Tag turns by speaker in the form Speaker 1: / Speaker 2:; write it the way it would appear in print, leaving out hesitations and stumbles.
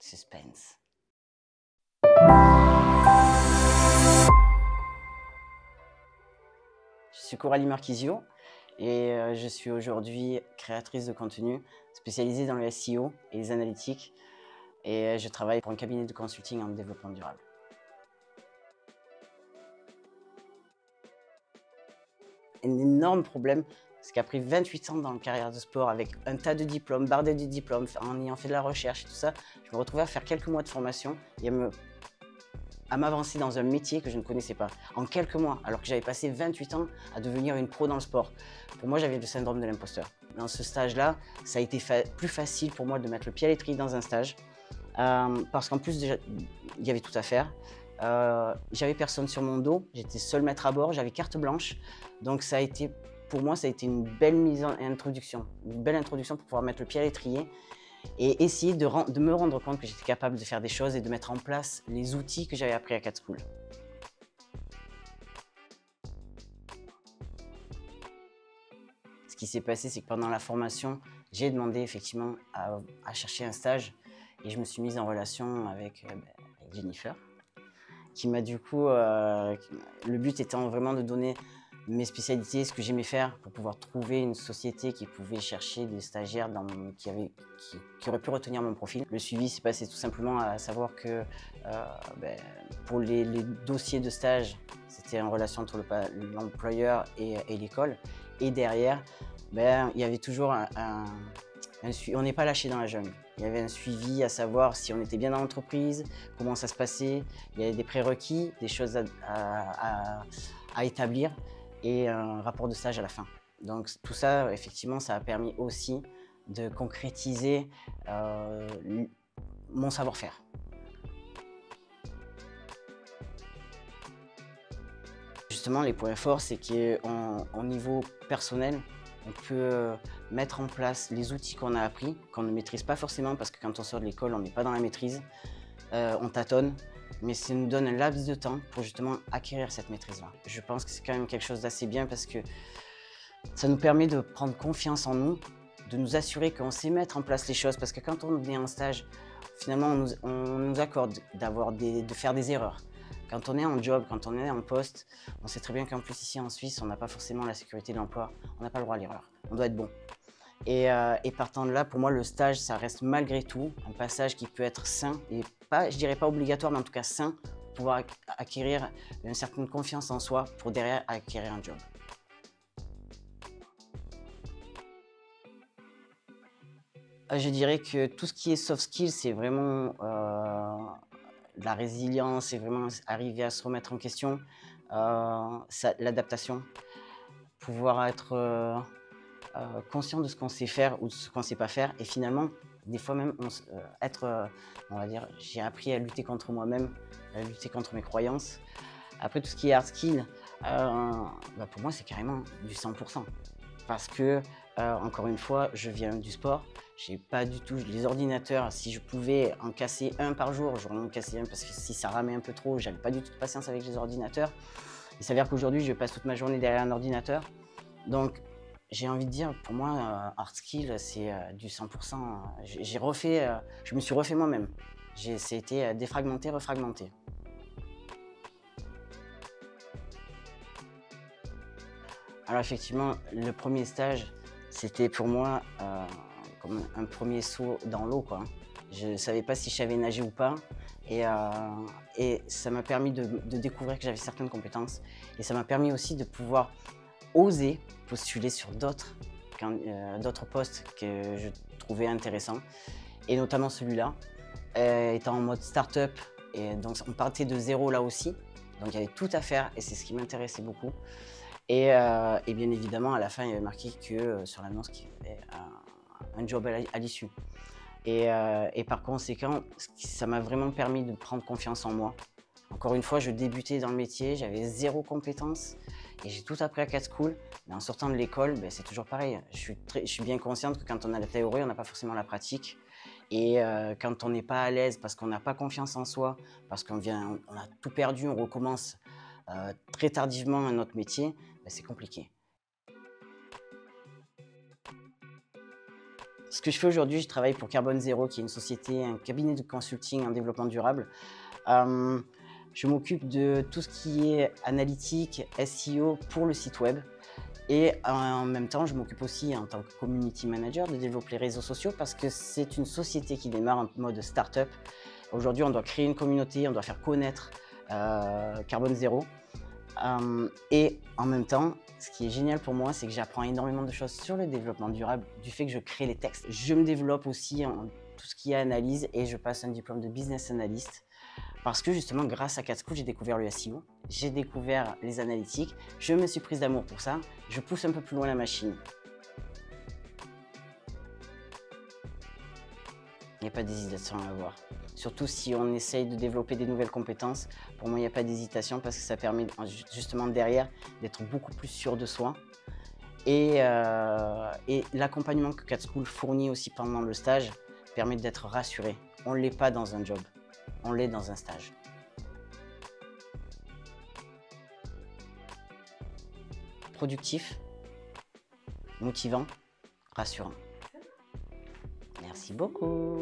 Speaker 1: Suspense. Je suis Coralie Marquisio et je suis aujourd'hui créatrice de contenu spécialisée dans le SEO et les analytiques, et je travaille pour un cabinet de consulting en développement durable. Un énorme problème, c'est qu'après 28 ans dans la carrière de sport, avec un tas de diplômes, bardé de diplômes, en ayant fait de la recherche et tout ça, je me retrouvais à faire quelques mois de formation et à m'avancer dans un métier que je ne connaissais pas, en quelques mois, alors que j'avais passé 28 ans à devenir une pro dans le sport. Pour moi, j'avais le syndrome de l'imposteur. Dans ce stage-là, ça a été plus facile pour moi de mettre le pied à l'étrier dans un stage, parce qu'en plus, déjà, il y avait tout à faire. J'avais personne sur mon dos, j'étais seul maître à bord, j'avais carte blanche, donc ça a été, pour moi, ça a été une belle introduction pour pouvoir mettre le pied à l'étrier et essayer de me rendre compte que j'étais capable de faire des choses et de mettre en place les outils que j'avais appris à Catschool. Ce qui s'est passé, c'est que pendant la formation, j'ai demandé effectivement à chercher un stage, et je me suis mise en relation avec Jennifer, qui m'a du coup, le but étant vraiment de donner mes spécialités, ce que j'aimais faire, pour pouvoir trouver une société qui pouvait chercher des stagiaires qui auraient pu retenir mon profil. Le suivi s'est passé tout simplement à savoir que pour les dossiers de stage, c'était en relation entre l'employeur et l'école. Et derrière, il y avait toujours on n'est pas lâché dans la jungle. Il y avait un suivi à savoir si on était bien dans l'entreprise, comment ça se passait. Il y avait des prérequis, des choses à établir, et un rapport de stage à la fin. Donc tout ça, effectivement, ça a permis aussi de concrétiser mon savoir-faire. Justement, les points forts, c'est qu'au niveau personnel, on peut mettre en place les outils qu'on a appris, qu'on ne maîtrise pas forcément, parce que quand on sort de l'école, on n'est pas dans la maîtrise, on tâtonne, mais ça nous donne un laps de temps pour justement acquérir cette maîtrise-là. Je pense que c'est quand même quelque chose d'assez bien, parce que ça nous permet de prendre confiance en nous, de nous assurer qu'on sait mettre en place les choses, parce que quand on est en stage, finalement, on nous accorde de faire des erreurs. Quand on est en job, quand on est en poste, on sait très bien qu'en plus ici en Suisse, on n'a pas forcément la sécurité de l'emploi, on n'a pas le droit à l'erreur, on doit être bon. Et partant de là, pour moi, le stage, ça reste malgré tout un passage qui peut être sain, et pas, je dirais pas obligatoire, mais en tout cas sain, pour pouvoir acquérir une certaine confiance en soi, pour derrière acquérir un job. Je dirais que tout ce qui est soft skills, c'est vraiment la résilience, c'est vraiment arriver à se remettre en question, l'adaptation, pouvoir être conscient de ce qu'on sait faire ou de ce qu'on ne sait pas faire, et finalement, des fois même, on va dire, j'ai appris à lutter contre moi-même, à lutter contre mes croyances. Après, tout ce qui est hard skill, pour moi, c'est carrément du 100%. Parce que, encore une fois, je viens du sport, j'ai pas du tout les ordinateurs. Si je pouvais en casser un par jour, j'aurais en cassé un, parce que si ça ramait un peu trop, j'avais pas du tout de patience avec les ordinateurs. Il s'avère qu'aujourd'hui, je passe toute ma journée derrière un ordinateur. Donc, j'ai envie de dire, pour moi, hard skill, c'est du 100%. Je me suis refait moi-même. C'était défragmenté, refragmenté. Alors effectivement, le premier stage, c'était pour moi comme un premier saut dans l'eau, quoi. Je ne savais pas si je savais nager ou pas, et ça m'a permis de découvrir que j'avais certaines compétences, et ça m'a permis aussi de pouvoir oser postuler sur d'autres postes que je trouvais intéressants, et notamment celui-là, étant en mode start-up, et donc on partait de zéro là aussi, donc il y avait tout à faire, et c'est ce qui m'intéressait beaucoup. Et bien évidemment, à la fin, il y avait marqué que sur l'annonce qu'il y avait un job à l'issue. Et par conséquent, ça m'a vraiment permis de prendre confiance en moi. Encore une fois, je débutais dans le métier, j'avais zéro compétence, et j'ai tout appris à Catschool. Mais en sortant de l'école, c'est toujours pareil. Je suis bien consciente que quand on a la théorie, on n'a pas forcément la pratique. Et quand on n'est pas à l'aise, parce qu'on n'a pas confiance en soi, parce qu'on a tout perdu, on recommence très tardivement à notre métier, c'est compliqué. Ce que je fais aujourd'hui, je travaille pour Carbone Zero, qui est une société, un cabinet de consulting en développement durable. Je m'occupe de tout ce qui est analytique, SEO pour le site web. Et en même temps, je m'occupe aussi en tant que community manager de développer les réseaux sociaux parce que c'est une société qui démarre en mode start-up. Aujourd'hui, on doit créer une communauté, on doit faire connaître Carbone Zero. Et en même temps, ce qui est génial pour moi, c'est que j'apprends énormément de choses sur le développement durable du fait que je crée les textes. Je me développe aussi en tout ce qui est analyse et je passe un diplôme de business analyst parce que justement, grâce à CatSchool, j'ai découvert le SEO, j'ai découvert les analytiques, je me suis prise d'amour pour ça, je pousse un peu plus loin la machine. Il n'y a pas d'hésitation à avoir. Surtout si on essaye de développer des nouvelles compétences, pour moi, il n'y a pas d'hésitation parce que ça permet justement derrière d'être beaucoup plus sûr de soi. Et l'accompagnement que CatSchool fournit aussi pendant le stage permet d'être rassuré. On ne l'est pas dans un job, on l'est dans un stage. Productif, motivant, rassurant. Merci beaucoup.